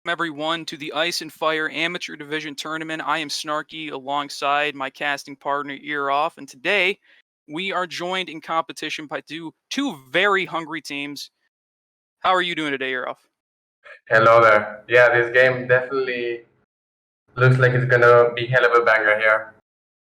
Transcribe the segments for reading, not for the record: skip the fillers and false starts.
everyone to the Ice and Fire Amateur Division Tournament. I am Snarky alongside my casting partner Ear Off, and today we are joined in competition by two very hungry teams. How are you doing today, Ear Off? Hello there. Yeah, this game definitely looks like it's gonna be hell of a banger here.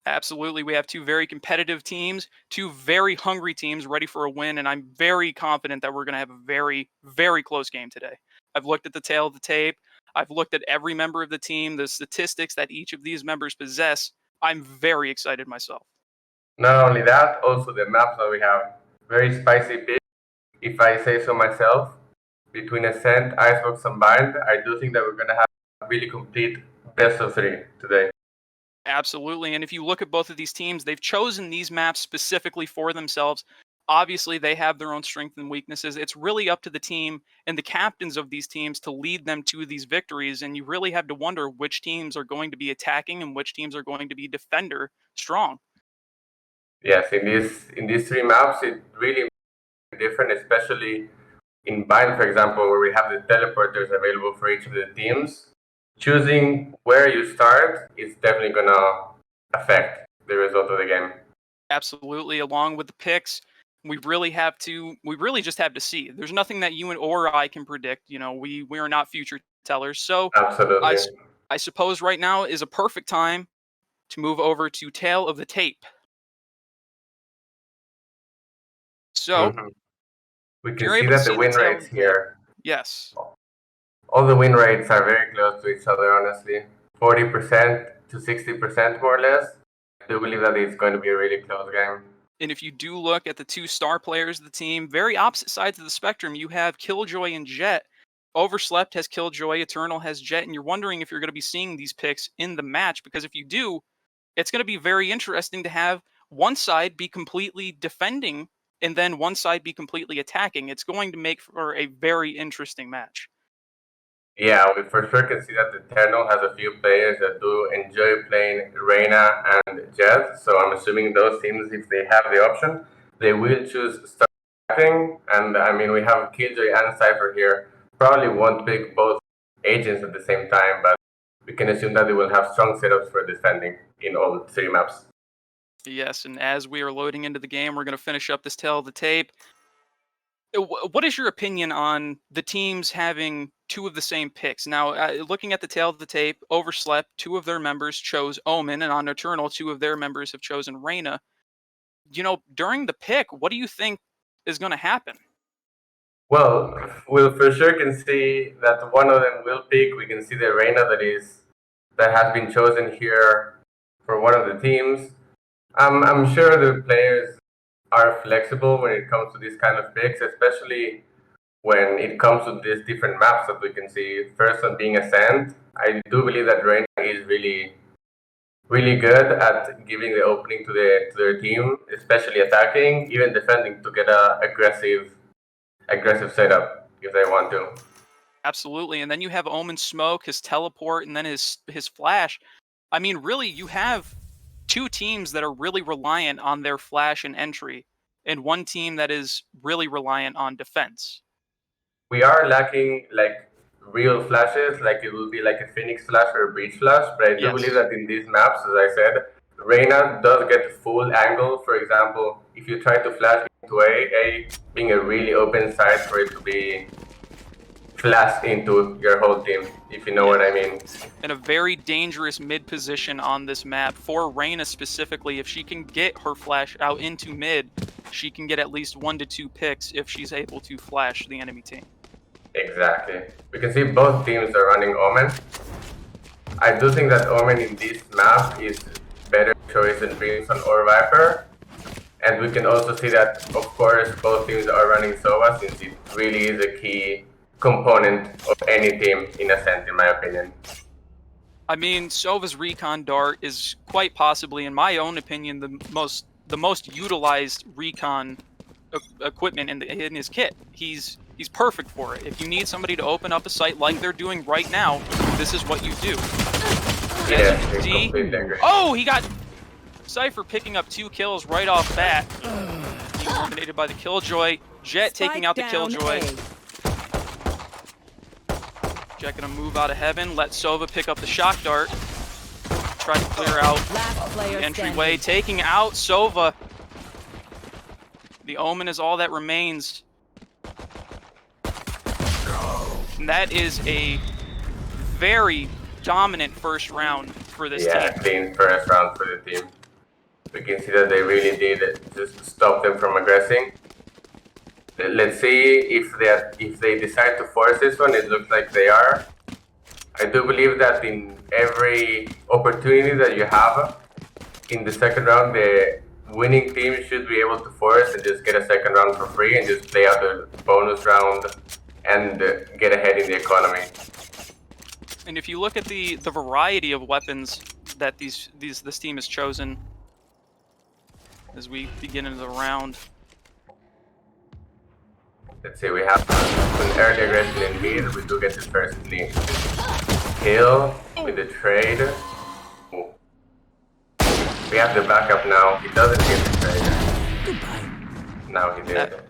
Absolutely. We have two very competitive teams, two very hungry teams ready for a win, and I'm very confident that we're going to have a very, very close game today. I've looked at the tail of the tape. I've looked at every member of the team, the statistics that each of these members possess. I'm very excited myself. Not only that, also the maps that we have. Very spicy pick, if I say so myself. Between ASCENT, Icebox combined, I do think that we're gonna have a really complete best of three today. Absolutely. And if you look at both of these teams, they've chosen these maps specifically for themselves. Obviously, they have their own strengths and weaknesses. It's really up to the team and the captains of these teams to lead them to these victories. And you really have to wonder which teams are going to be attacking and which teams are going to be defender strong. Yes, in these three maps, it really makes different, especially in Bind, for example, where we have the teleporters available for each of the teams. Choosing where you start is definitely gonna affect the result of the game. Absolutely. Along with the picks, we really just have to see. There's nothing that you or I can predict. You know, we are not future tellers. So Absolutely. I suppose right now is a perfect time to move over to tail of the tape. So we can see that the win rates here. Yes. All the win rates are very close to each other, honestly. 40% to 60% more or less. I do believe that it's going to be a really close game. And if you do look at the two star players of the team, very opposite sides of the spectrum, you have Killjoy and Jet. Overslept has Killjoy, Eternal has Jet, and you're wondering if you're going to be seeing these picks in the match, because if you do, it's going to be very interesting to have one side be completely defending and then one side be completely attacking. It's going to make for a very interesting match. Yeah, we for sure can see that Eternal has a few players that do enjoy playing Reyna and Jet, so I'm assuming those teams, if they have the option, they will choose starting. And I mean, we have Killjoy and Cypher here. Probably won't pick both agents at the same time, but we can assume that they will have strong setups for defending in all three maps. Yes, and as we are loading into the game, we're going to finish up this tail of the tape. What is your opinion on the teams having two of the same picks? Now, looking at the tail of the tape, Overslept, two of their members chose Omen, and on Eternal, two of their members have chosen Reyna. You know, during the pick, what do you think is going to happen? Well, we'll for sure can see that one of them will pick. We can see the Reyna that has been chosen here for one of the teams. I'm sure the players are flexible when it comes to these kind of picks, especially when it comes to these different maps that we can see. First one being ASCENT. I do believe that Reyna is really, really good at giving the opening to their team, especially attacking, even defending, to get a aggressive setup if they want to. Absolutely. And then you have Omen Smoke, his teleport, and then his flash. I mean, really, you have two teams that are really reliant on their flash and entry, and one team that is really reliant on defense. We are lacking like real flashes, like it will be like a Phoenix flash or a Breach flash, but I do believe that in these maps, as I said, Reyna does get full angle. For example, if you try to flash into A being a really open side for it to be flashed into your whole team, if you know what I mean. In a very dangerous mid position on this map, for Reyna specifically, if she can get her flash out into mid, she can get at least 1 to 2 picks if she's able to flash the enemy team. Exactly. We can see both teams are running Omen. I do think that Omen in this map is better choice than Brimstone or Viper. And we can also see that, of course, both teams are running Sova, since it really is a key component of any team in ASCENT, in my opinion. I mean, Sova's recon dart is quite possibly, in my own opinion, the most utilized recon equipment in his kit. He's perfect for it. If you need somebody to open up a site like they're doing right now, this is what you do. Yeah, as you can see, oh, he got Cypher picking up 2 kills right off bat. Being eliminated by the Killjoy. Jet taking out the Killjoy. Jet gonna move out of heaven, let Sova pick up the shock dart. Try to clear out the entryway, taking out Sova. The Omen is all that remains. And that is a very dominant first round for this team. Yeah, clean first round for the team. We can see that they really did just stop them from aggressing. Let's see if they decide to force this one. It looks like they are. I do believe that in every opportunity that you have in the second round, the winning team should be able to force and just get a second round for free and just play out the bonus round and get ahead in the economy. And if you look at the variety of weapons that this team has chosen as we begin into the round. Let's see, we have an early aggression in mid. We do get the first kill with the trade. Ooh. We have the backup now. He doesn't get the trade. Goodbye. Now he did.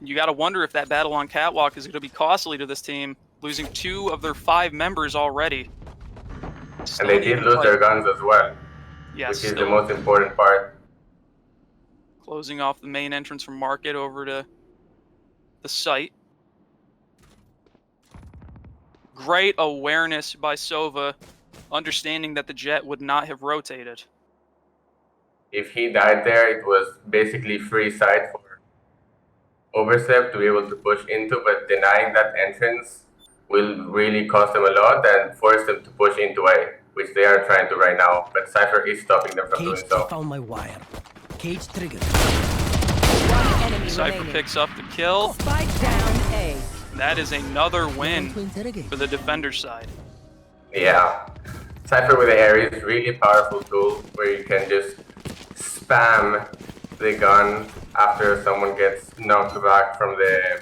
You got to wonder if that battle on Catwalk is going to be costly to this team, losing 2 of their 5 members already. And they did lose their guns as well, yes, which is the most important part. Closing off the main entrance from Market over to the site. Great awareness by Sova, understanding that the Jet would not have rotated. If he died there, it was basically free site for Overslept to be able to push into, but denying that entrance will really cost them a lot and force them to push into A, which they are trying to right now, but Cypher is stopping them from doing so. Found my wire. Cage triggered. Cypher picks up the kill. Spike down A. That is another win for the defender side. Yeah. Cypher with the air is really powerful tool where you can just spam the gun after someone gets knocked back from the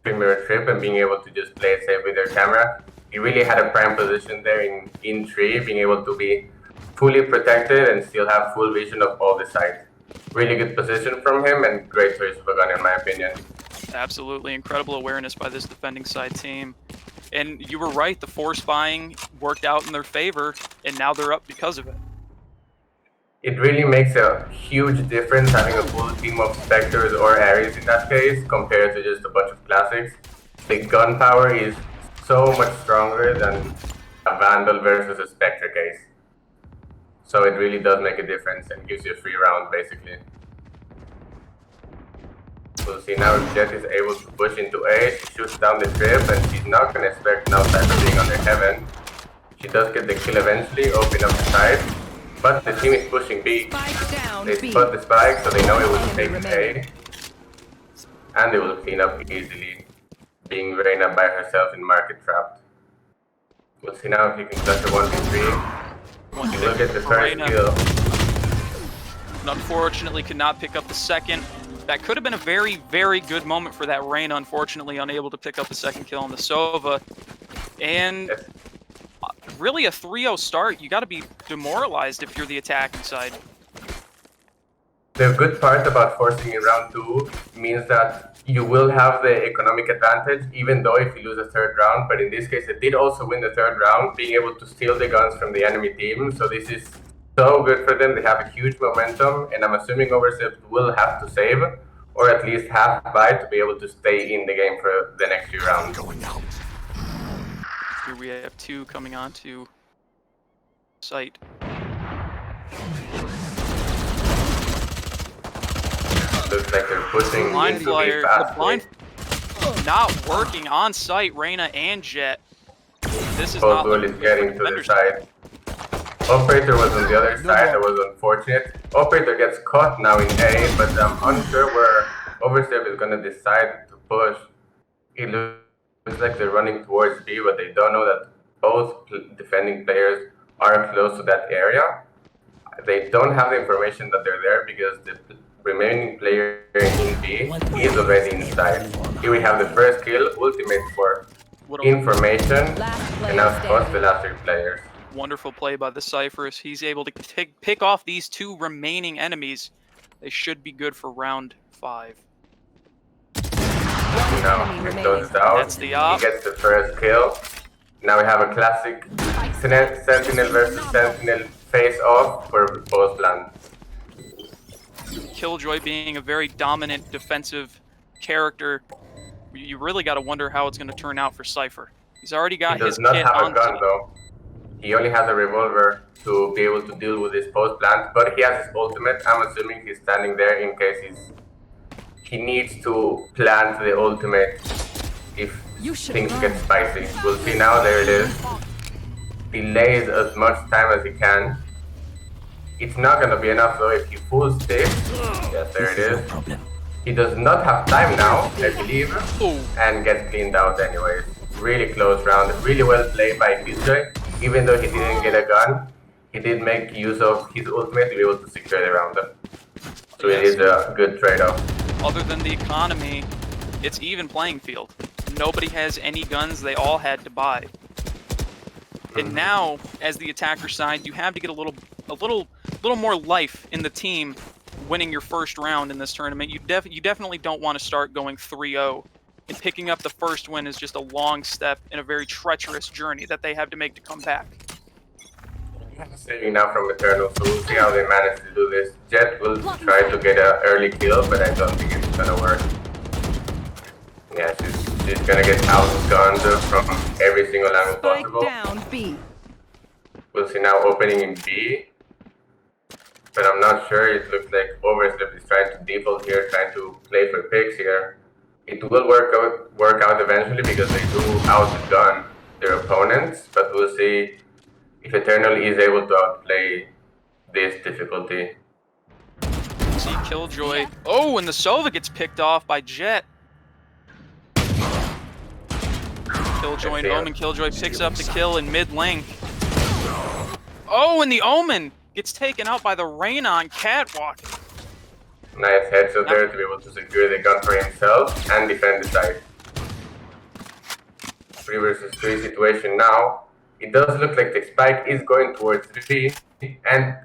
premier trip and being able to just play it safe with their camera. He really had a prime position there in tree, being able to be fully protected and still have full vision of all the sites. Really good position from him and great choice of a gun in my opinion. Absolutely incredible awareness by this defending side team. And you were right, the force buying worked out in their favor, and now they're up because of it. It really makes a huge difference having a full team of Spectres or Ares in that case compared to just a bunch of classics. The gun power is so much stronger than a Vandal versus a Spectre case. So it really does make a difference and gives you a free round basically. We'll see now if Jet is able to push into A. She shoots down the trip and she's not going to expect now Cypher being under heaven. She does get the kill eventually, open up the side. But the team is pushing B. They spot the spike so they know it will take A. And they will clean up easily, being Reyna by herself in market trapped. We'll see now if he can touch a 1v3. Look at the first kill. Unfortunately could not pick up the second. That could have been a very, very good moment for that Reyna, unfortunately unable to pick up the second kill on the Sova. And really a 3-0 start, you got to be demoralized if you're the attacking side. The good part about forcing in round 2 means that you will have the economic advantage even though if you lose a third round, but in this case it did also win the third round, being able to steal the guns from the enemy team, so this is so good for them. They have a huge momentum and I'm assuming Overslept will have to save or at least half buy to be able to stay in the game for the next few rounds. Here we have 2 coming on to site. Looks like they're pushing Blind flyer, the blind fast. not working on site, Reyna and Jet. This is Both not goal is getting to the side. Operator was on the other side, that was unfortunate. Operator gets caught now in A, but I'm unsure where Overslept is going to decide to push. It looks like they're running towards B, but they don't know that both defending players are close to that area. They don't have the information that they're there because the remaining player in B is already inside. Here we have the first kill, ultimate for information, and now spots the last 3 players. Wonderful play by the Cypher. He's able to pick off these 2 remaining enemies. They should be good for round 5. Now, he goes down. That's the op. He gets the first kill. Now we have a classic Sentinel versus Sentinel face-off for post plant. Killjoy being a very dominant defensive character, you really got to wonder how it's going to turn out for Cypher. He's already got He his does not kit have on a gun though. He only has a revolver to be able to deal with his post plant, but he has his ultimate. I'm assuming he's standing there in case he needs to plant the ultimate if things get spicy. We'll see now. There it is. Delays as much time as he can. It's not gonna be enough though if he full sticks. Yes, there it is. He does not have time now, I believe, and gets cleaned out anyways. Really close round, really well played by Killjoy. Even though he didn't get a gun, he did make use of his ultimate to be able to secure the round. So it is a good trade-off. Other than the economy, it's even playing field. Nobody has any guns, they all had to buy. And now, as the attacker side, you have to get a little more life in the team winning your first round in this tournament. You definitely don't want to start going 3-0. And picking up the first win is just a long step in a very treacherous journey that they have to make to come back. Saving now from Eternal, so we'll see how they manage to do this. Jet will try to get an early kill, but I don't think it's gonna work. Yeah, she's gonna get outgunned from every single angle possible. Down B. We'll see now opening in B. But I'm not sure. It looks like Overslept is trying to default here, trying to play for picks here. It will work out eventually because they do outgun their opponents, but we'll see if Eternal is able to outplay this difficulty. See Killjoy. Oh, and the Sova gets picked off by Jet. Killjoy and Omen. Killjoy picks up the kill in mid lane. Oh, and the Omen gets taken out by the Reyna on Catwalk. Nice headshot there to be able to secure the gun for himself and defend the site. 3 versus 3 situation now. It does look like the spike is going towards B, and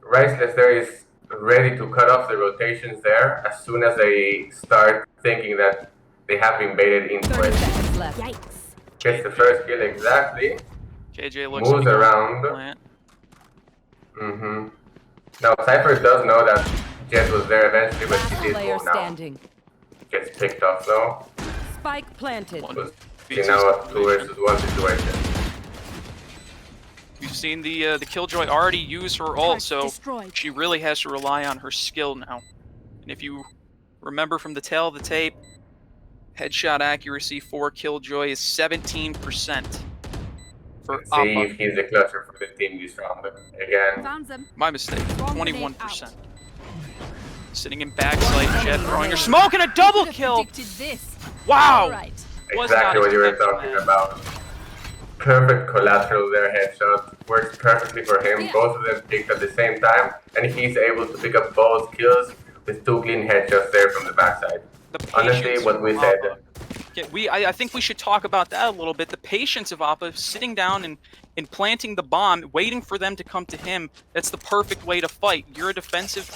Riceless there is ready to cut off the rotations there as soon as they start thinking that they have been baited into it. Yikes. Gets the first kill exactly. KJ looks moves around. Now Cypher does know that Jet was there eventually, but she did move now. Gets picked off though. Spike planted. See now a 2 versus 1 situation. We've seen the Killjoy already use her ult, so she really has to rely on her skill now. And if you remember from the tail of the tape, headshot accuracy for Killjoy is 17%. For see if he's the clutcher for the team this round. Again. My mistake. 21%. Sitting in backside, Jet throwing her smoke and a double kill! Wow! Exactly what you were talking about. Perfect collateral there, headshot. Works perfectly for him. Both of them picked at the same time, and he's able to pick up both kills with 2 clean headshots there from the backside. Honestly, what we said. Yeah, I think we should talk about that a little bit. The patience of Appa sitting down and planting the bomb, waiting for them to come to him. That's the perfect way to fight. You're a defensive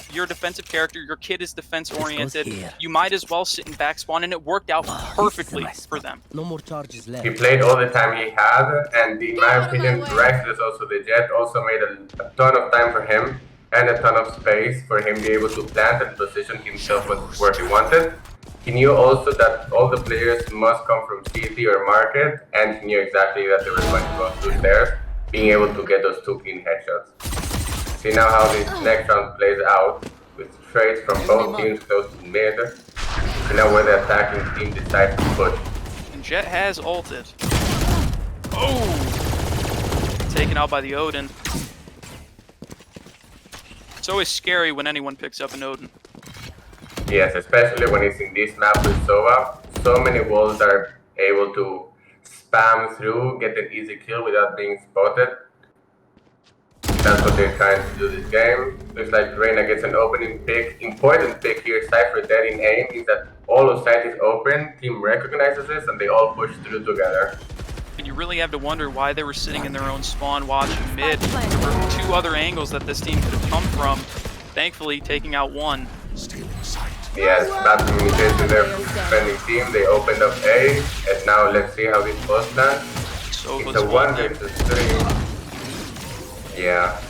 character. Your kid is defense oriented. You might as well sit in back spawn, and it worked out perfectly for them. No more charges left. He played all the time he had, and in my opinion, Riceless, also the Jet, also made a ton of time for him and a ton of space for him to be able to plant and position himself where he wanted. He knew also that all the players must come from CT or market, and he knew exactly that they were going to go through stairs, being able to get those 2 clean headshots. See now how this next round plays out, with trades from both teams close to mid. See now where the attacking team decides to push. And Jet has ulted. Oh! Taken out by the Odin. It's always scary when anyone picks up an Odin. Yes, especially when it's in this map with Sova. So many walls are able to spam through, get an easy kill without being spotted. That's what they're trying to do this game. Looks like Reyna gets an opening pick. Important pick here, Cypher dead in aim, means that all of site is open, team recognizes this, and they all push through together. And you really have to wonder why they were sitting in their own spawn watching mid. There were 2 other angles that this team could have come from. Thankfully, taking out one. Yes, bad communication there from the defending team. They opened up A, and now let's see how this goes now. Sova's It's a 1 holding. versus 3. Yeah.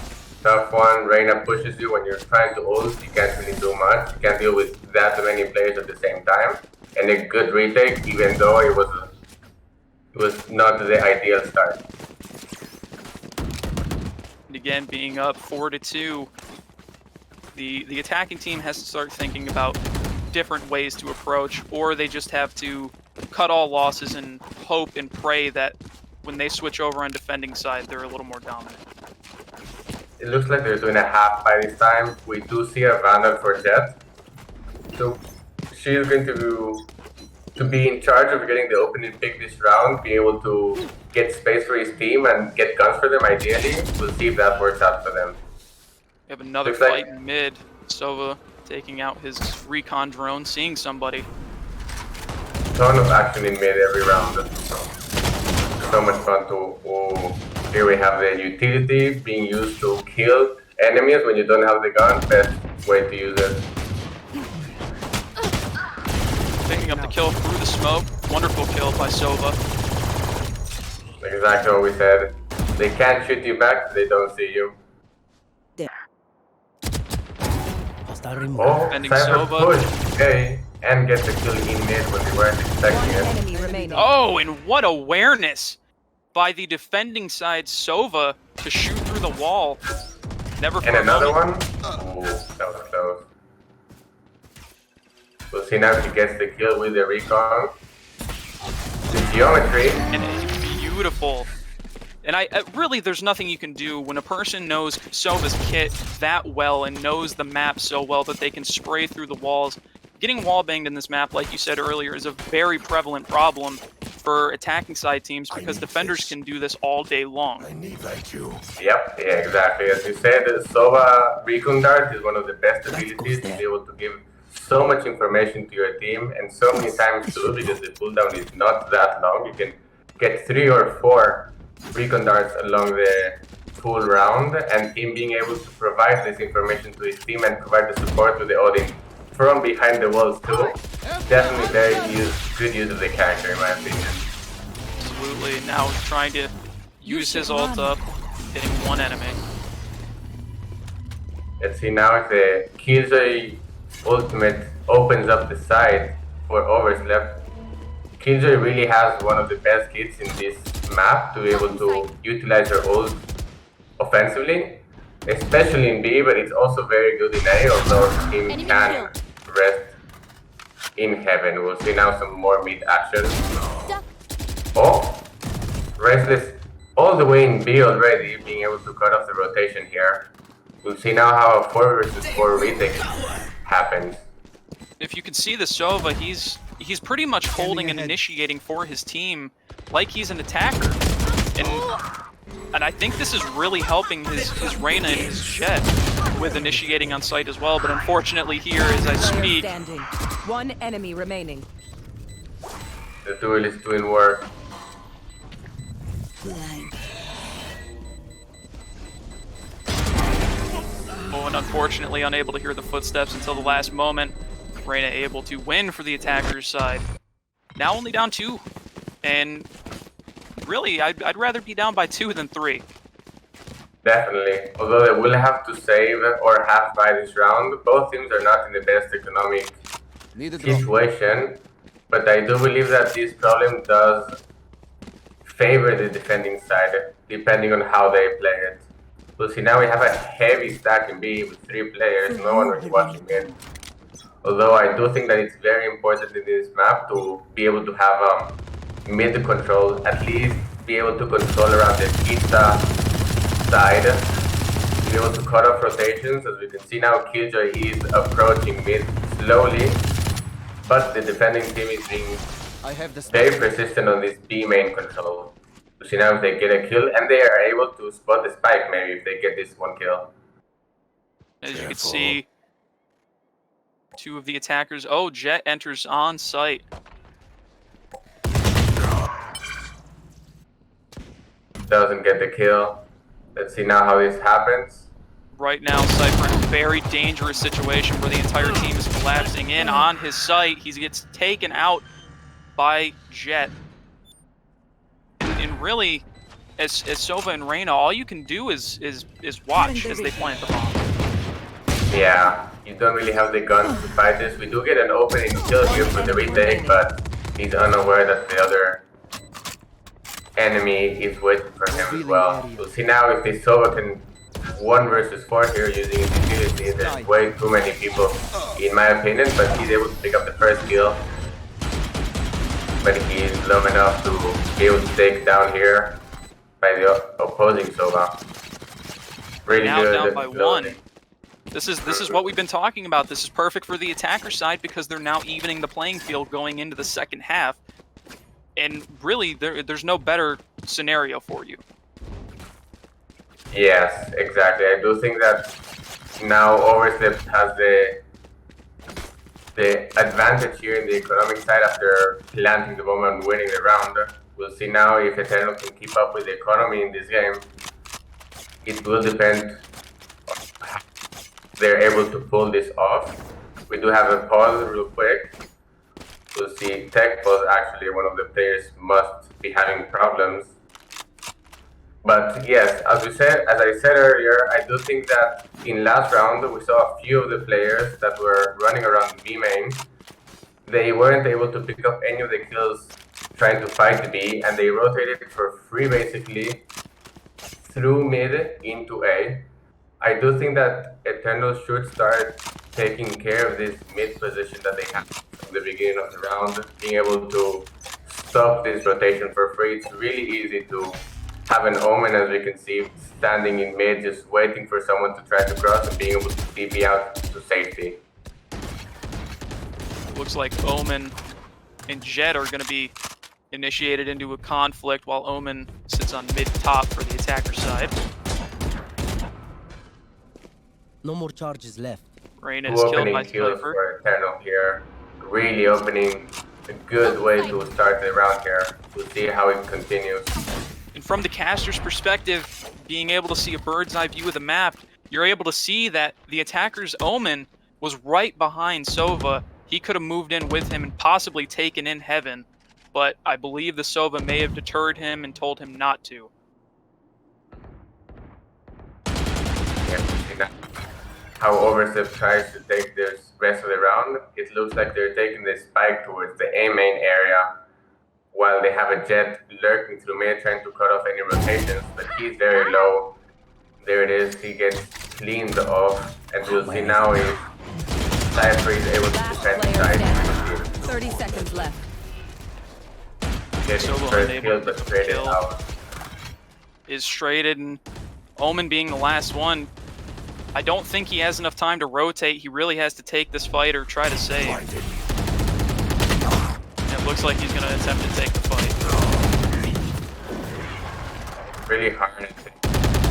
Tough one. Reina pushes you when you're trying to ult. You can't really do much. You can't deal with that many players at the same time. And a good retake, even though it was not the ideal start. And again, being up 4-2, the attacking team has to start thinking about different ways to approach, or they just have to cut all losses and hope and pray that when they switch over on defending side, they're a little more dominant. It looks like they're doing a half by this time. We do see a Vandal for Jet. So she's going to be in charge of getting the opening pick this round, be able to get space for his team and get guns for them ideally. We'll see if that works out for them. We have another Looks fight like- in mid. Sova taking out his recon drone, seeing somebody. Ton of action in mid every round. So much fun to... Oh, here we have the utility being used to kill enemies when you don't have the gun. Best way to use it. Picking up the kill through the smoke. Wonderful kill by Sova. Exactly what we said. They can't shoot you back, they don't see you. Hostile removed. Oh, Defending Cypher Sova. push. Okay, and get the kill in mid when they weren't expecting One it. enemy remaining. Oh, and what awareness by the defending side Sova to shoot through the wall. Never for And a another moment. one? Oh, that was close. We'll see now if he gets the kill with the recon. The geometry. And it's beautiful. And really, there's nothing you can do when a person knows Sova's kit that well and knows the map so well that they can spray through the walls. Getting wall banged in this map, like you said earlier, is a very prevalent problem for attacking side teams because defenders can do this all day long. Yep, yeah, exactly. As you said, the Sova recon dart is one of the best abilities to be able to give so much information to your team and so many times too because the cooldown is not that long. You can get 3 or 4 recon darts along the full round, and him being able to provide this information to his team and provide the support to the Odin from behind the walls too. Definitely very good use of the character in my opinion. Absolutely. Now he's trying to use his ult up, hitting one enemy. Let's see now if the Killjoy ultimate opens up the side for Overslept. Killjoy really has one of the best kits in this map to be able to utilize her ult offensively, especially in B, but it's also very good in A, although the team can rest in heaven. We'll see now some more mid action. Oh, Restless all the way in B already, being able to cut off the rotation here. We'll see now how a 4 versus 4 retake happens. If you can see the Sova, he's pretty much holding and initiating for his team like he's an attacker. And I think this is really helping his Reyna and his Jet with initiating on site as well, but unfortunately here as I speak, Standing. One enemy remaining. The duel is doing work. oh, and unfortunately unable to hear the footsteps until the last moment. Reyna able to win for the attacker's side. Now only down 2. And really, I'd rather be down by 2 than 3. Definitely. Although they will have to save or half by this round, both teams are not in the best economic situation. But I do believe that this problem does favor the defending side, depending on how they play it. We'll see now we have a heavy stack in B with 3 players, no one is watching it. Although I do think that it's very important in this map to be able to have mid control, at least be able to control around the pizza side, to be able to cut off rotations. As we can see now, Killjoy is approaching mid slowly, but the defending team is being very persistent on this B main control. To see now if they get a kill, and they are able to spot the spike maybe if they get this one kill. As you can see, 2 of the attackers. Oh, Jet enters on site. Doesn't get the kill. Let's see now how this happens. Right now, Cypher in a very dangerous situation where the entire team is collapsing in on his site. He gets taken out by Jet. And really, as Sova and Reyna, all you can do is watch as they plant the bomb. Yeah, you don't really have the guns to fight this. We do get an opening kill here for the retake, but he's unaware that the other enemy is waiting for him as well. We'll see now if the Sova can 1 versus 4 here using his utility. There's way too many people, in my opinion, but he's able to pick up the first kill. But he's low enough to be able to take down here by the opposing Sova. Really Now good. down by 1. This is what we've been talking about. This is perfect for the attacker side because they're now evening the playing field going into the second half. And really, there's no better scenario for you. Yes, exactly. I do think that now Overslept has the advantage here in the economic side after planting the bomb and winning the round. We'll see now if Eternal can keep up with the economy in this game. It will depend on how they're able to pull this off. We do have a pause real quick. We'll see Tech Pause, actually one of the players must be having problems. But yes, as I said earlier, I do think that in last round we saw a few of the players that were running around B main. They weren't able to pick up any of the kills trying to fight the B, and they rotated for free basically through mid into A. I do think that Eternal should start taking care of this mid position that they have from the beginning of the round, being able to stop this rotation for free. It's really easy to have an Omen, as we can see, standing in mid, just waiting for someone to try to cross and being able to TP out to safety. Looks like Omen and Jet are going to be initiated into a conflict while Omen sits on mid-top for the attacker side. No more charges left. Reyna is killed by kills Cypher. for Eternal here, really opening a good way to start the round here. We'll see how it continues. And from the caster's perspective, being able to see a bird's eye view of the map, you're able to see that the attacker's Omen was right behind Sova. He could have moved in with him and possibly taken in Heaven, but I believe the Sova may have deterred him and told him not to. Yeah, we see now how Overslept tries to take this rest of the round. It looks like they're taking the spike towards the A main area, while they have a Jet lurking through mid trying to cut off any rotations, but he's very low. There it is, he gets cleaned off, and we'll see now if Cypher is able to defend the side. 30 seconds left. Getting Solo first unable kill, to but get the traded kill. out. Is traded, and Omen being the last one, I don't think he has enough time to rotate. He really has to take this fight or try to save. It looks like he's going to attempt to take the fight. Really hard,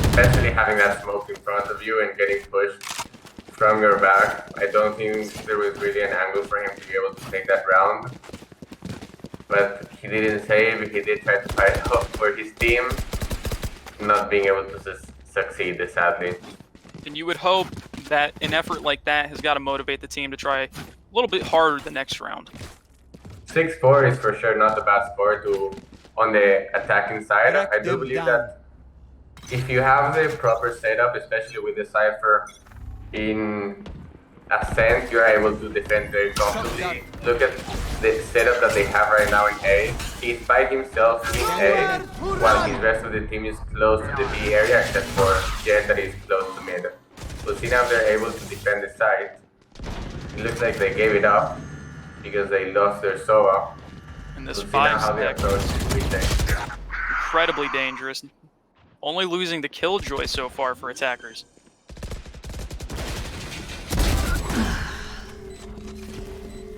especially having that smoke in front of you and getting pushed from your back. I don't think there was really an angle for him to be able to take that round. But he didn't save, he did try to fight off for his team, not being able to succeed, sadly. And you would hope that an effort like that has got to motivate the team to try a little bit harder the next round. 6-4 is for sure not a bad score on the attacking side. I do believe that if you have the proper setup, especially with the Cypher in ASCENT, you're able to defend very comfortably. Look at the setup that they have right now in A. He's by himself in A, while his rest of the team is close to the B area, except for Jet that is close to mid. We'll see now if they're able to defend the site. It looks like they gave it up because they lost their Sova. And this We'll see now 5 how they stack approach this retake. incredibly dangerous. Only losing the Killjoy so far for attackers.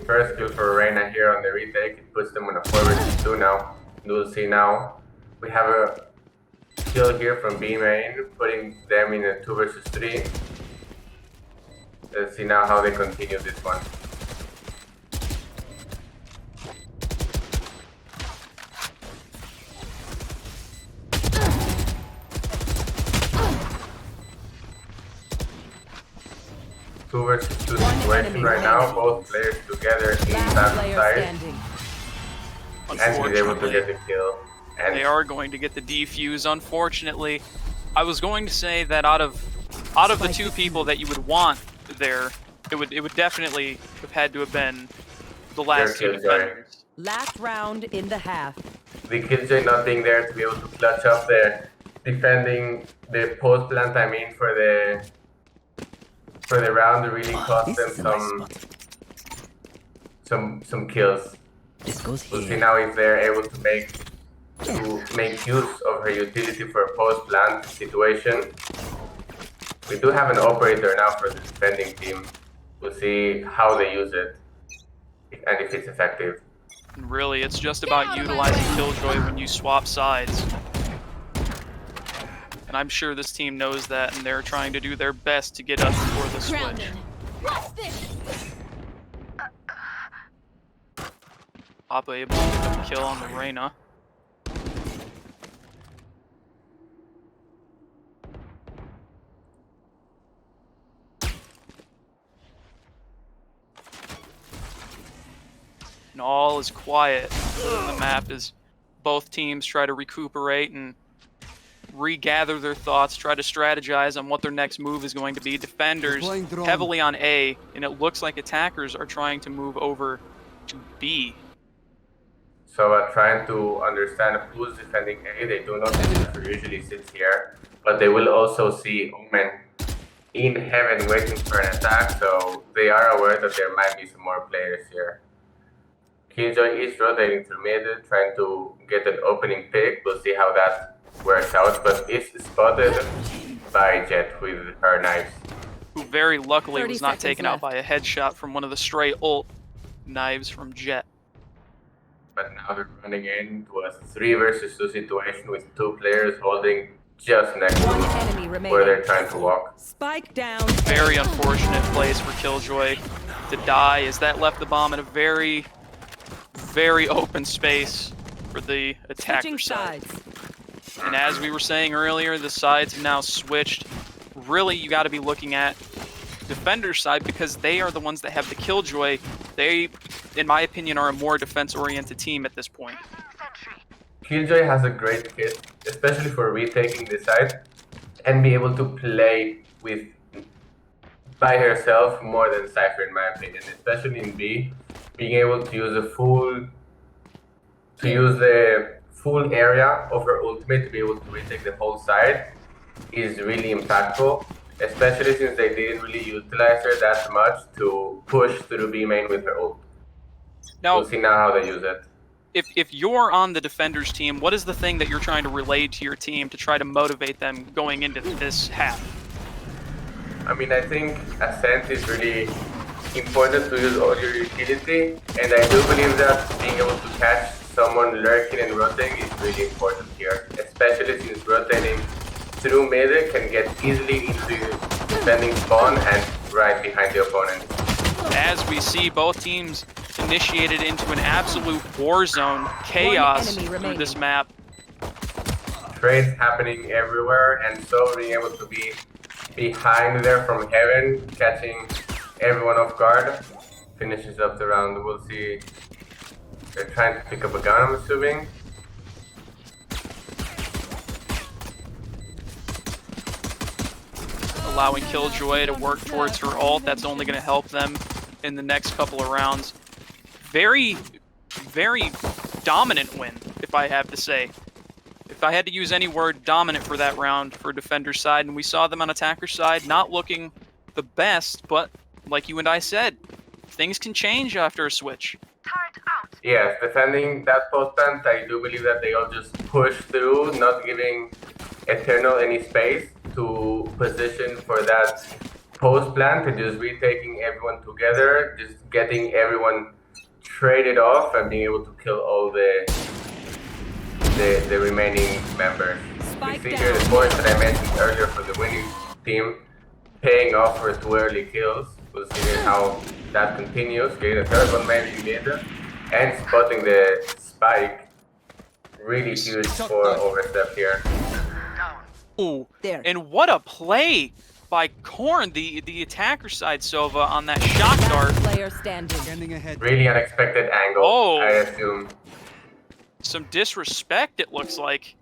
First kill for Reyna here on the retake. It puts them on a 4 versus 2 now. We'll see now. We have a kill here from B main, putting them in a 2 versus 3. Let's see now how they continue this one. Two versus 2 situation right now, both players together in that Last player side, standing. and he's able to get the kill. And They are going to get the defuse, unfortunately. I was going to say that out of the two people that you would want there, it would definitely have had to have been the last two defenders. Last round in the half. the Killjoy not being there to be able to clutch up the defending the post plant, I mean, for the round really cost them some kills. This goes We'll see here. now if they're able to make use of her utility for a post plant situation. We do have an operator now for the defending team. We'll see how they use it and if it's effective. And really, it's just about utilizing Killjoy when you swap sides. And I'm sure this team knows that, and they're trying to do their best to get us before the switch. Papa able to get the kill on the Reyna. And all is quiet on the map as both teams try to recuperate and regather their thoughts, try to strategize on what their next move is going to be. Defenders heavily on A, and it looks like attackers are trying to move over to B. So trying to understand who's defending A. They do not who usually sits here, but they will also see Omen in heaven waiting for an attack, so they are aware that there might be some more players here. Killjoy is rotating through mid, trying to get an opening pick. We'll see how that works out, but is spotted by Jet with her knives. Who very luckily 30 was not seconds taken out left. by a headshot from one of the stray ult knives from Jet. But now they're running into a 3 versus 2 situation with 2 players holding just next to One enemy remaining. where they're trying to walk. Spike down. Very unfortunate place for Killjoy to die, as that left the bomb in a very, very open space for the attacker Switching side. sides. And as we were saying earlier, the sides have now switched. Really, you got to be looking at defender side because they are the ones that have the Killjoy. They, in my opinion, are a more defense-oriented team at this point. Killjoy has a great kit, especially for retaking the side, and be able to play with by herself more than Cypher, in my opinion, especially in B. Being able to use the full area of her ultimate to be able to retake the whole side is really impactful, especially since they didn't really utilize her that much to push through B main with her ult. Now, We'll see now how they use it. if you're on the defenders team, what is the thing that you're trying to relay to your team to try to motivate them going into this half? I mean, I think ASCENT is really important to use all your utility, and I do believe that being able to catch someone lurking and rotating is really important here, especially since rotating through mid can get easily into defending spawn and right behind the opponent. As we see both teams initiated into an absolute war zone, chaos enemy through remaining. this map. Trades happening everywhere, and so being able to be behind there from heaven, catching everyone off guard, finishes up the round. We'll see. They're trying to pick up a gun, I'm assuming. Allowing Killjoy to work towards her ult. That's only going to help them in the next couple of rounds. Very, very dominant win, if I have to say. If I had to use any word, dominant for that round for defender side, and we saw them on attacker side not looking the best, but like you and I said, things can change after a switch. Yes, defending that post plant, I do believe that they all just push through, not giving Eternal any space to position for that post plant and just retaking everyone together, just getting everyone traded off and being able to kill all the remaining members. Spike We see here down. the points that I mentioned earlier for the winning team paying off for 2 early kills. We'll see how that continues. Getting the third one maybe mid and spotting the spike. Really huge for Overstep here. Ooh, There. and what a play by Korn, the attacker side Sova on that shot dart. Last player standing. Standing ahead. Really unexpected angle, Oh. I assume. some disrespect, it looks like.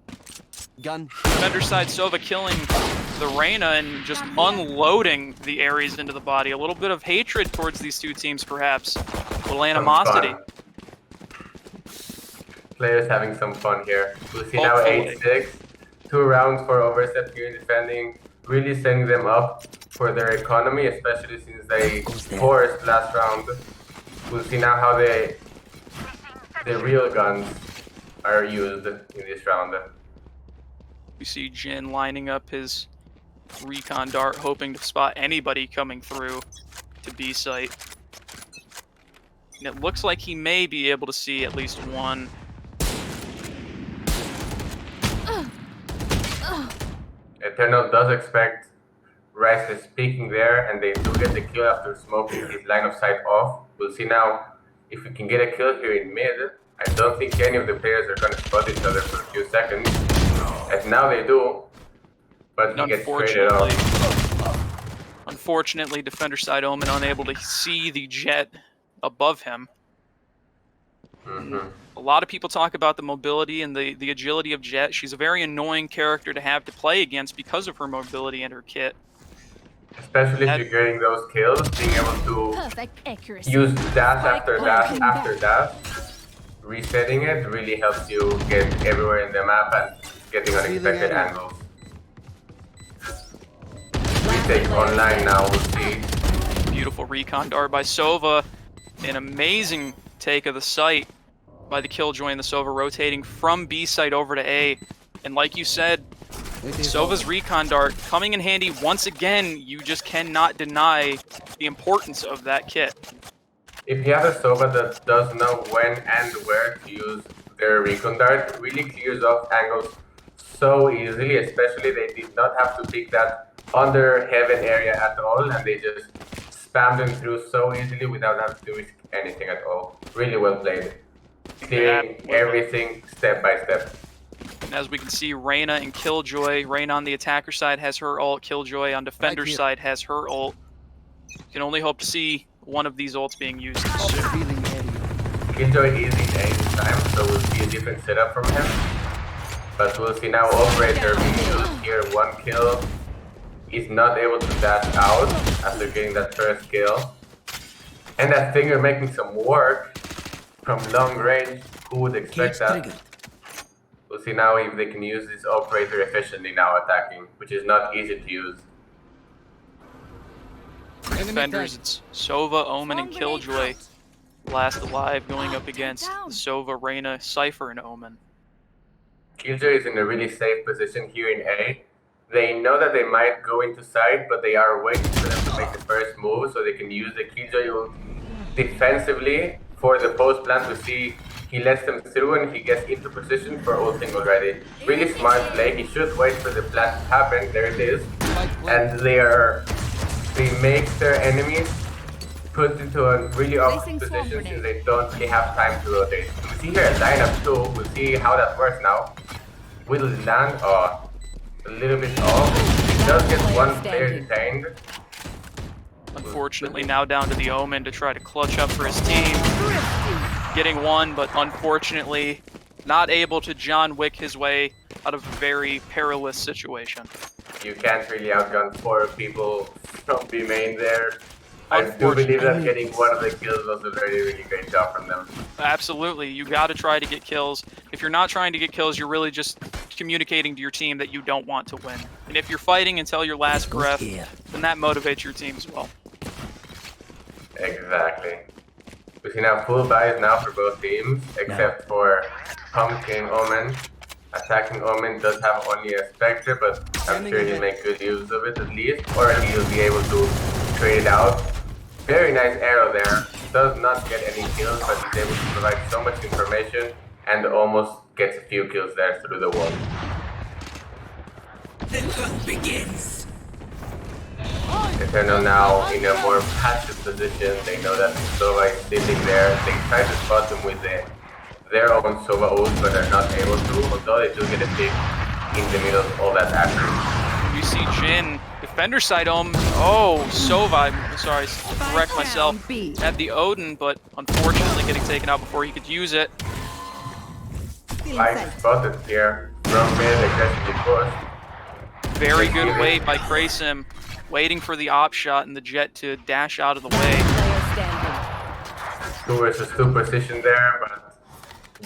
Gun. Defender side Sova killing the Reyna and just unloading the Ares into the body. A little bit of hatred towards these two teams, perhaps. A little animosity. Players having some fun here. We'll see Hopefully. now 8-6. 2 rounds for Overslept here in defending. Really setting them up for their economy, especially since they forced last round. We'll see now how the real guns are used in this round. We see Jin lining up his recon dart, hoping to spot anybody coming through to B site. And it looks like he may be able to see at least one. Eternal does expect Rice peeking there, and they do get the kill after smoking his line of sight off. We'll see now if we can get a kill here in mid. I don't think any of the players are going to spot each other for a few seconds. As now they do, but he gets traded off. Unfortunately, defender side Omen unable to see the Jet above him. A lot of people talk about the mobility and the agility of Jet. She's a very annoying character to have to play against because of her mobility and her kit. Especially if you're getting those kills, being able to use dash after dash after dash. Resetting it really helps you get everywhere in the map and getting unexpected angles. Retake online now, we'll see. Beautiful recon dart by Sova. An amazing take of the site by the Killjoy and the Sova, rotating from B site over to A. And like you said, Sova's recon dart coming in handy once again. You just cannot deny the importance of that kit. If you have a Sova that does know when and where to use their recon dart, it really clears off angles so easily, especially they did not have to pick that under heaven area at all, and they just spammed them through so easily without having to risk anything at all. Really well played. Clearing everything step by step. And as we can see, Reyna and Killjoy. Reyna on the attacker side has her ult. Killjoy on defender side has her ult. You can only hope to see one of these ults being used soon. Killjoy is in A this time, so we'll see a different setup from him. But we'll see now Operator being used here. 1 kill. He's not able to dash out after getting that first kill. And that Stinger making some work from long range. Who would expect that? We'll see now if they can use this Operator efficiently now attacking, which is not easy to use. Defenders, it's Sova, Omen, and Killjoy last alive, going up against the Sova, Reyna, Cypher, and Omen. Killjoy is in a really safe position here in A. They know that they might go into side, but they are waiting for them to make the first move so they can use the Killjoy ult defensively for the post plant. To see he lets them through and he gets into position for ulting already. Really smart play. He should wait for the plant to happen. There it is. And they make their enemies put into a really awkward position since they don't really have time to rotate. We see here a lineup too. We'll see how that works now. Will it land? Oh, a little bit off. He does get one player detained. Unfortunately, now down to the Omen to try to clutch up for his team. Getting one, but unfortunately not able to John Wick his way out of a very perilous situation. You can't really outgun 4 people from B main there. I do believe that getting one of the kills was a really great job from them. Absolutely, you got to try to get kills. If you're not trying to get kills, you're really just communicating to your team that you don't want to win. And if you're fighting until your last breath, then that motivates your team as well. Exactly. We see now full buys now for both teams, except for Pumpkin Omen. Attacking Omen does have only a Spectre, but I'm sure he'll make good use of it at least, or he'll be able to trade it out. Very nice arrow there. Does not get any kills, but he's able to provide so much information and almost gets a few kills there through the wall. The hunt begins. Eternal now in a more passive position. They know that Sova is sitting there. They try to spot them with their own Sova ult, but they're not able to, although they do get a pick in the middle of all that action. You see Jin, defender side oh, Sova, I'm sorry, correct myself, had the Odin, but unfortunately getting taken out before he could use it. Spike spotted here from mid, aggressively pushed. Very good wait by Krasim, waiting for the op shot and the Jet to dash out of the way. Player standing. 2 versus 2 position there, but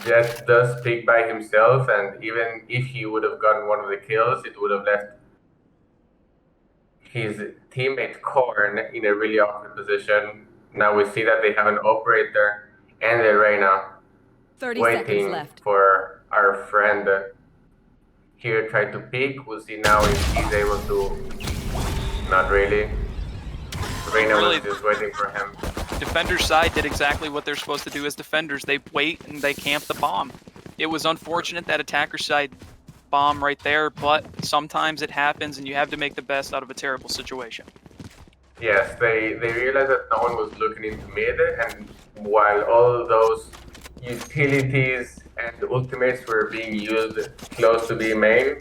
Jet does pick by himself, and even if he would have gotten one of the kills, it would have left his teammate Korn in a really awkward position. Now we see that they have an operator and a Reyna 30 waiting seconds left. for our friend here try to peek. We'll see now if he's able to. Not really. Reyna was just waiting for him. Defender's side did exactly what they're supposed to do as defenders. They wait and they camp the bomb. It was unfortunate that attacker side bomb right there, but sometimes it happens and you have to make the best out of a terrible situation. Yes, they realized that no one was looking into mid, and while all those utilities and ultimates were being used close to B main,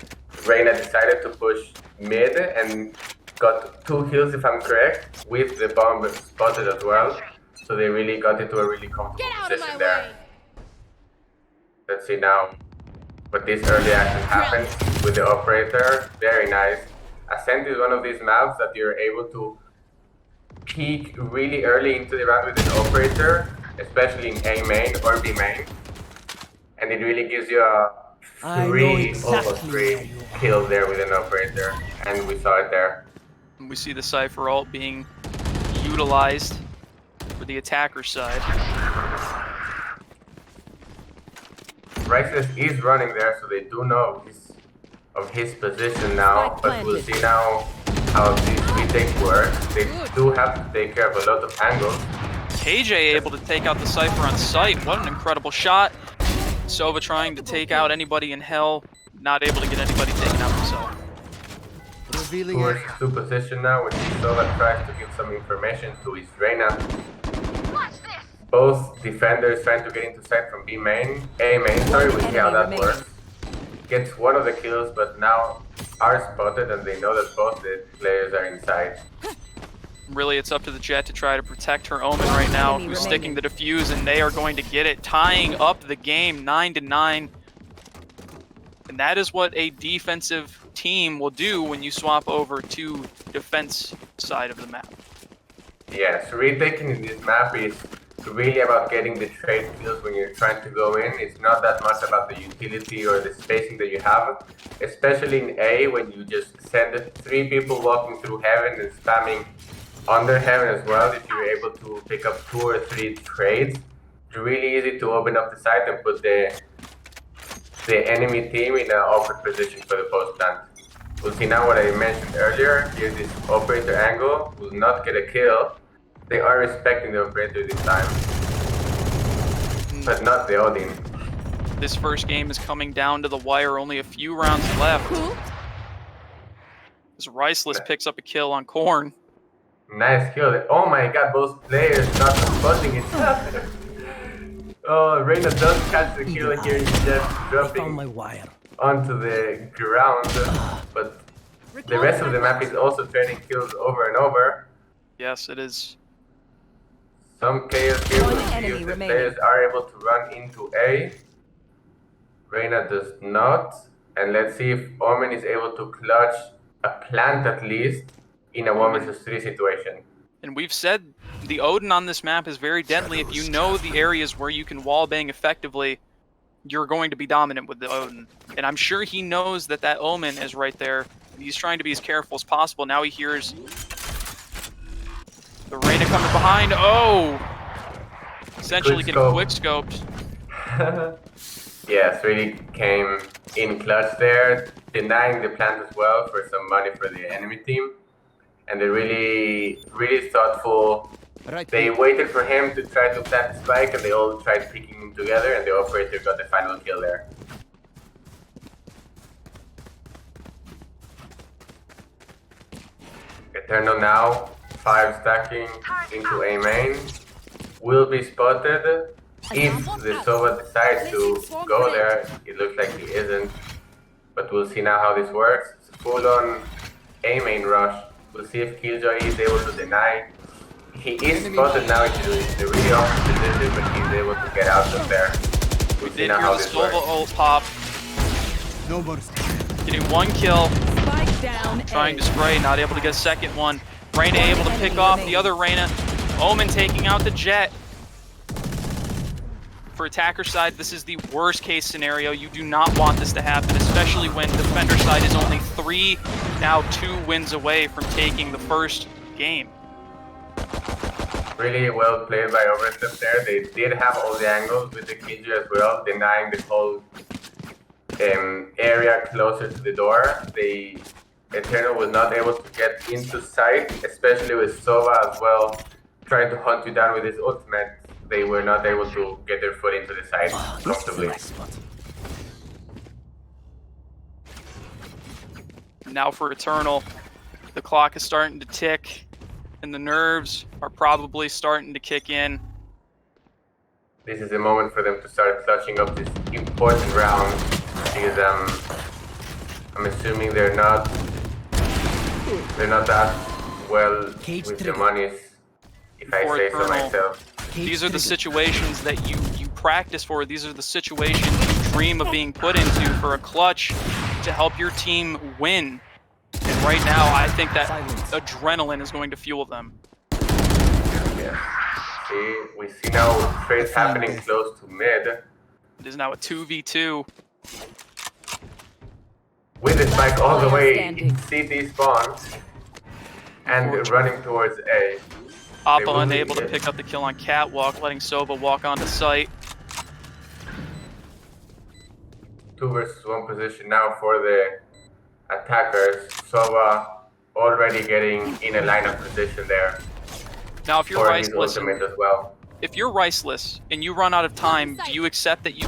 Reyna decided to push mid and got 2 kills, if I'm correct, with the bomb spotted as well. So they really got into a really comfortable position there. Let's see now what this early action happens with the operator. Very nice. ASCENT is one of these maps that you're able to peek really early into the round with an operator, especially in A main or B main. And it really gives you a almost 3 kills there with an operator. And we saw it there. We see the Cypher ult being utilized for the attacker side. Rexless is running there, so they do know of his position now, but we'll see now how these retakes work. They do have to take care of a lot of angles. KJ able to take out the Cypher on sight. What an incredible shot. Sova trying to take out anybody in hell, not able to get anybody taken out himself. Towards 2 position now, which Sova tries to give some information to his Reyna. Both defenders trying to get into sight from B main. A main, sorry, we'll see how that works. Gets one of the kills, but now are spotted and they know that both the players are inside. Really, it's up to the Jet to try to protect her Omen right now, who's sticking the defuse, and they are going to get it, tying up the game 9-9. And that is what a defensive team will do when you swap over to defense side of the map. Yes, retaking in this map is really about getting the trade kills when you're trying to go in. It's not that much about the utility or the spacing that you have, especially in A when you just send 3 people walking through heaven and spamming under heaven as well. If you're able to pick up 2 or 3 trades, it's really easy to open up the site and put the enemy team in an awkward position for the post plant. We'll see now what I mentioned earlier. Here's this operator angle, will not get a kill. They are respecting the operator this time, but not the Odin. This first game is coming down to the wire, only a few rounds left. As Riceless picks up a kill on Korn. Nice kill. Oh my god, both players not spotting each other. Oh, Reyna does catch the kill here instead, dropping onto the ground, but the rest of the map is also turning kills over and over. Yes, it is. Some chaos here will see if the players are able to run into A. Reyna does not. And let's see if Omen is able to clutch a plant at least in a 1 versus 3 situation. And we've said the Odin on this map is very deadly. If you know the areas where you can wallbang effectively, you're going to be dominant with the Odin. And I'm sure he knows that that Omen is right there. He's trying to be as careful as possible. Now he hears the Reyna coming behind. Oh! Essentially getting quick-scoped. Yes, really came in clutch there, denying the plant as well for some money for the enemy team. And they're really thoughtful. They waited for him to try to plant the spike, and they all tried picking him together, and the operator got the final kill there. Eternal now, 5 stacking into A main, will be spotted. If the Sova decides to go there, it looks like he isn't. But we'll see now how this works. It's a full-on A main rush. We'll see if Killjoy is able to deny. He is spotted now into the really awkward position, but he's able to get out of there. We Did see hear now how the this Sova works. ult pop. No more. Getting one kill. Spike down. Trying to A. spray, not able to get a second one. Reyna able to pick off the other Reyna. Omen taking out the Jet. For attacker side, this is the worst case scenario. You do not want this to happen, especially when defender side is only 3, now 2 wins away from taking the first game. Really well played by Overslept there. They did have all the angles with the Killjoy as well, denying the whole area closer to the door. Eternal was not able to get into sight, especially with Sova as well, trying to hunt you down with his ultimate. They were not able to get their foot into the side comfortably. Now for Eternal, the clock is starting to tick, and the nerves are probably starting to kick in. This is the moment for them to start clutching up this important round, because I'm assuming they're not that well with the monies, if I say so myself. These are the situations that you practice for. These are the situations you dream of being put into for a clutch to help your team win. And right now, I think that adrenaline is going to fuel them. Yeah. See, we see now trades happening close to mid. It is now a 2v2. With the spike all the way in CT spawn and running towards A. Appa unable to pick up the kill on Catwalk, letting Sova walk onto site. 2 versus 1 position now for the attackers. Sova already getting in a line of position there. Now, if you're for his Riceless, ultimate as well. if you're Riceless and you run out of time, do you accept that you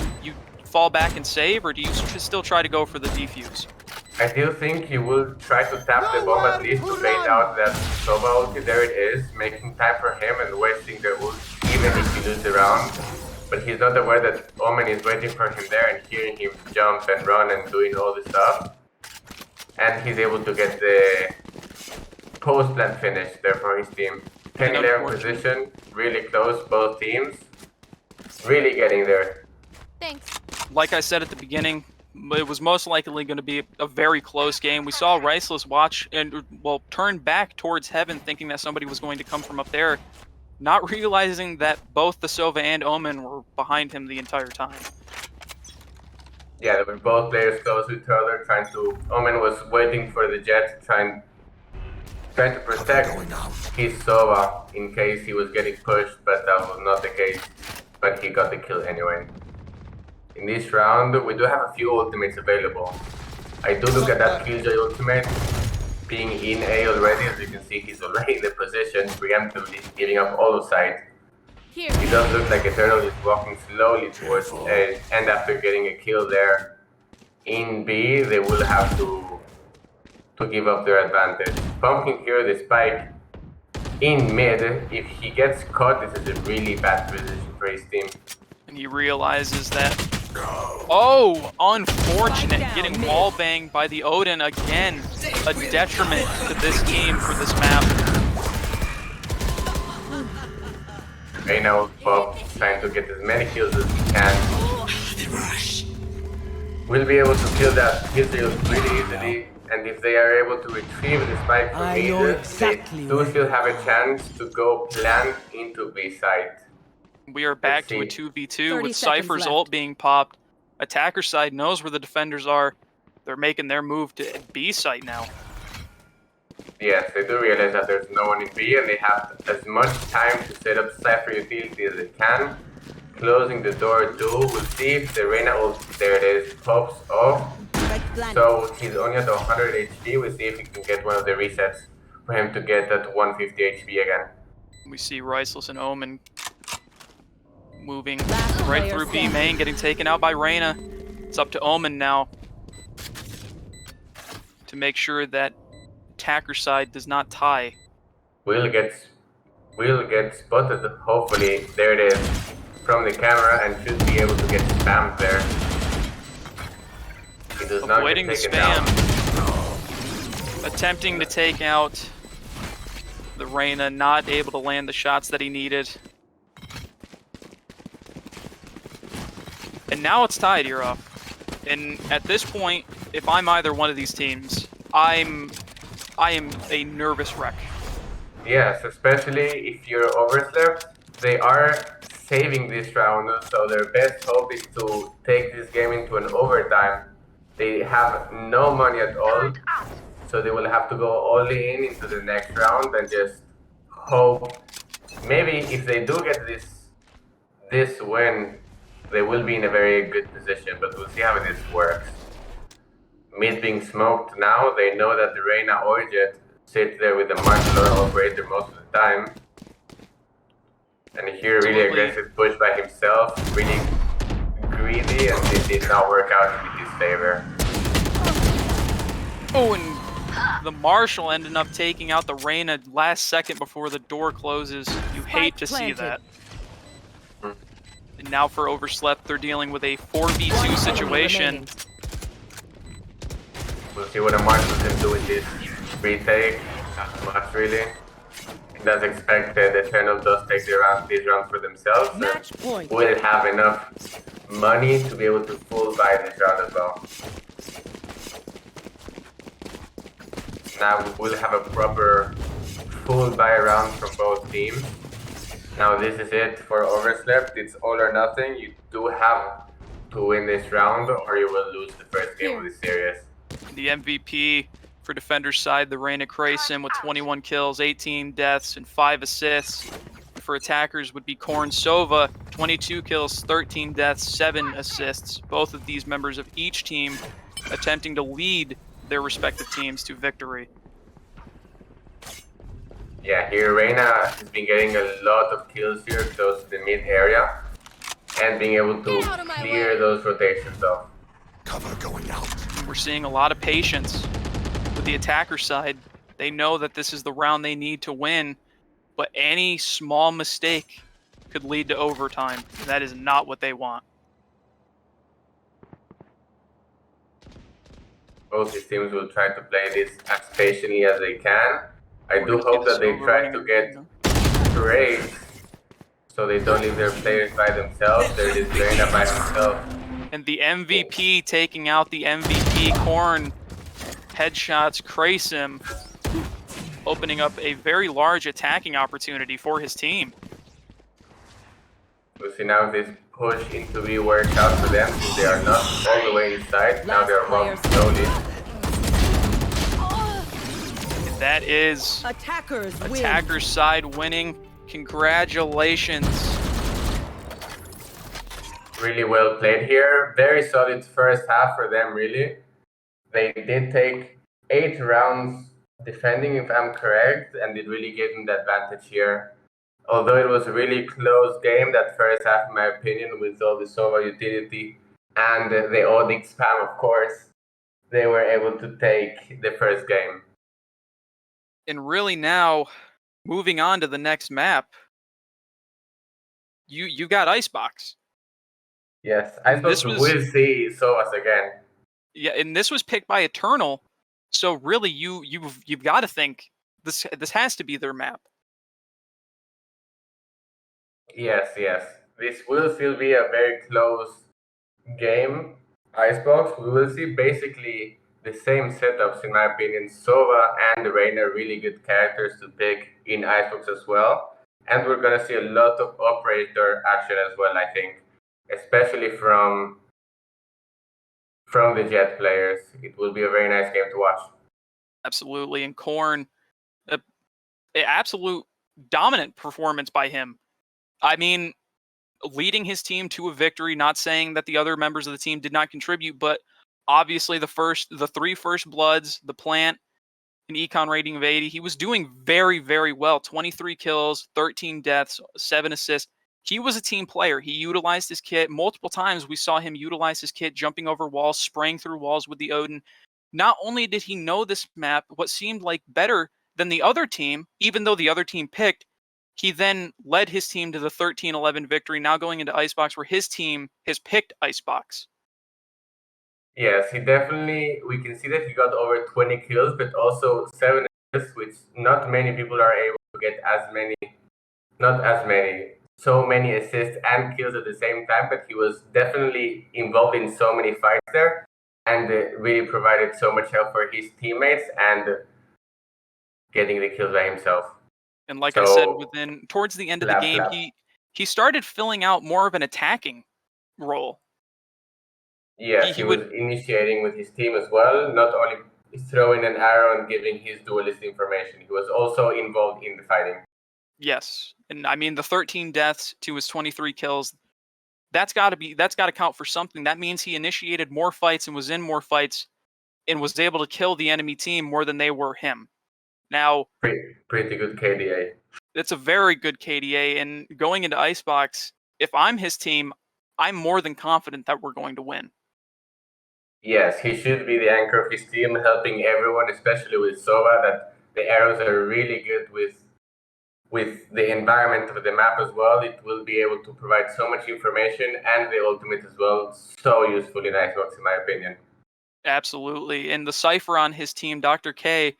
fall back and save, or do you still try to go for the defuse? I do think he will try to tap the bomb at least to bait out that Sova ulti. There it is, making time for him and wasting the ult even if he loses the round. But he's not aware that Omen is waiting for him there and hearing him jump and run and doing all this stuff. And he's able to get the post-plant finish there for his team. 10-11 position, really close, both teams. Really getting there. Thanks. Like I said at the beginning, it was most likely going to be a very close game. We saw Riceless watch and, well, turn back towards heaven thinking that somebody was going to come from up there, not realizing that both the Sova and Omen were behind him the entire time. Yeah, they were both players close to each other, Omen was waiting for the Jet, trying to protect his Sova in case he was getting pushed, but that was not the case. But he got the kill anyway. In this round, we do have a few ultimates available. I do look at that Killjoy ultimate being in A already. As you can see, he's already in the position, preemptively giving up all the sight. Here. It does look like Eternal is walking slowly towards A, and after getting a kill there in B, they will have to give up their advantage. Pumpkin here, the spike in mid. If he gets caught, this is a really bad position for his team. And he realizes that, oh, unfortunate, getting wall banged by the Odin again, a detriment to this team for this map. Reyna will pop, trying to get as many kills as he can. We'll be able to kill that Killjoy really easily, and if they are able to retrieve the spike from mid, they do still have a chance to go plant into B side. We are back to a 2v2 with Cypher's ult being popped. Attacker side knows where the defenders are. They're making their move to B site now. Yes, they do realize that there's no one in B, and they have as much time to set up Cypher utility as they can. Closing the door too. We'll see if the Reyna ult, there it is, pops off. So he's only at 100 HP. We'll see if he can get one of the resets for him to get that 150 HP again. We see Riceless and Omen moving right through B main, getting taken out by Reyna. It's up to Omen now to make sure that attacker side does not tie. Will get spotted, hopefully. There it is from the camera, and should be able to get spammed there. He does not avoiding get the taken down. spam. Attempting to take out the Reyna, not able to land the shots that he needed. And And now it's tied, Euro. And at this point, if I'm either one of these teams, I am a nervous wreck. Yes, especially if you're Overslept. They are saving this round, so their best hope is to take this game into an overtime. They have no money at all, so they will have to go all in into the next round and just hope. Maybe if they do get this win, they will be in a very good position, but we'll see how this works. Mid being smoked now, they know that the Reyna or Jet sits there with the martial law operator most of the time. And here, really aggressive push by himself, really greedy, and it did not work out in his favor. Oh, and the Marshal ended up taking out the Reyna last second before the door closes. You hate to see that. And now for Overslept, they're dealing with a 4v2 situation. We'll see what the Marshal can do with this retake. Not much, really. As expected, Eternal does take these rounds for themselves. Match point. Will have enough money to be able to full buy this round as well. Now we'll have a proper full buy round from both teams. Now this is it for Overslept. It's all or nothing. You do have to win this round or you will lose the first game of the series. The MVP for Defender's side, the Reyna Krasim with 21 kills, 18 deaths, and 5 assists. For attackers would be Korn Sova, 22 kills, 13 deaths, 7 assists. Both of these members of each team attempting to lead their respective teams to victory. Yeah, here Reyna has been getting a lot of kills here close to the mid area and being able to clear those rotations off. Cover going out. We're seeing a lot of patience with the attacker side. They know that this is the round they need to win, but any small mistake could lead to overtime. And that is not what they want. Both these teams will try to play this as patiently as they can. I do hope that they try to get trades so they don't leave their players by themselves. They're just Reyna by himself. And the MVP taking out the MVP Korn. Headshots Krasim, opening up a very large attacking opportunity for his team. We'll see now if this push into B works out for them since they are not all the way inside. Now they're walking slowly. And that is Attackers side winning. Congratulations. Really well played here. Very solid first half for them, really. They did take 8 rounds defending, if I'm correct, and it really gave them the advantage here. Although it was a really close game, that first half, in my opinion, with all the Sova utility and the Odic spam, of course, they were able to take the first game. And really now, moving on to the next map, you got Icebox. Yes, I suppose we'll see Sovas again. Yeah, and this was picked by Eternal, so really you've got to think this has to be their map. Yes. This will still be a very close game. Icebox, we will see basically the same setups, in my opinion. Sova and Reyna are really good characters to pick in Icebox as well. And we're going to see a lot of operator action as well, I think. Especially from the Jet players. It will be a very nice game to watch. Absolutely. And Korn, an absolute dominant performance by him. I mean, leading his team to a victory, not saying that the other members of the team did not contribute, but obviously the 3 first bloods, the plant, an econ rating of 80, he was doing very, very well. 23 kills, 13 deaths, 7 assists. He was a team player. He utilized his kit. Multiple times we saw him utilize his kit, jumping over walls, spraying through walls with the Odin. Not only did he know this map, what seemed like better than the other team, even though the other team picked, he then led his team to the 13-11 victory, now going into Icebox, where his team has picked Icebox. Yes, we can see that he got over 20 kills, but also 7 assists, which not many people are able to get not as many. so many assists and kills at the same time, but he was definitely involved in so many fights there and really provided so much help for his teammates and getting the kills by himself. And like So, I said, towards the end of the clap, game, clap. he started filling out more of an attacking role. Yes, he was initiating with his team as well, not only throwing an arrow and giving his duelist information. He was also involved in the fighting. Yes, and I mean the 13 deaths to his 23 kills. That's got to count for something. That means he initiated more fights and was in more fights and was able to kill the enemy team more than they were him. Now, pretty good KDA. It's a very good KDA, and going into Icebox, if I'm his team, I'm more than confident that we're going to win. Yes, he should be the anchor of his team, helping everyone, especially with Sova, that the arrows are really good with the environment of the map as well. It will be able to provide so much information, and the ultimate as well. So useful in Icebox, in my opinion. Absolutely. And the Cypher on his team, Dr. K,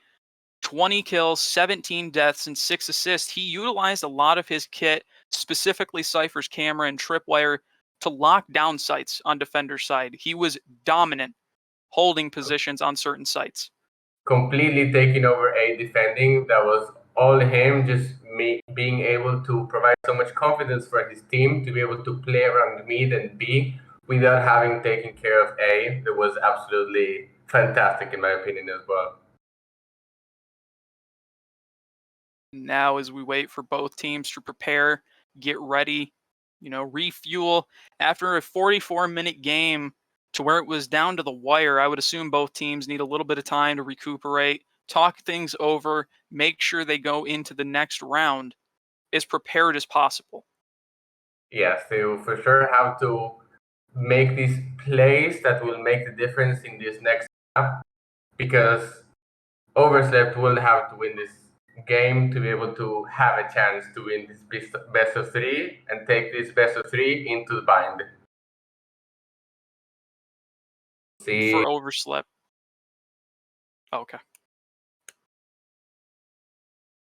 20 kills, 17 deaths, and 6 assists. He utilized a lot of his kit, specifically Cypher's camera and tripwire, to lock down sites on Defender's side. He was dominant, holding positions on certain sites. Completely taking over A defending. That was all him, just being able to provide so much confidence for his team to be able to play around mid and B without having taken care of A. That was absolutely fantastic in my opinion as well. Now, as we wait for both teams to prepare, get ready, refuel, after a 44-minute game to where it was down to the wire, I would assume both teams need a little bit of time to recuperate, talk things over, make sure they go into the next round as prepared as possible. Yes, they will for sure have to make these plays that will make the difference in this next map, because Overslept will have to win this game to be able to have a chance to win this best of 3 and take this best of 3 into the bind. For Overslept. Okay.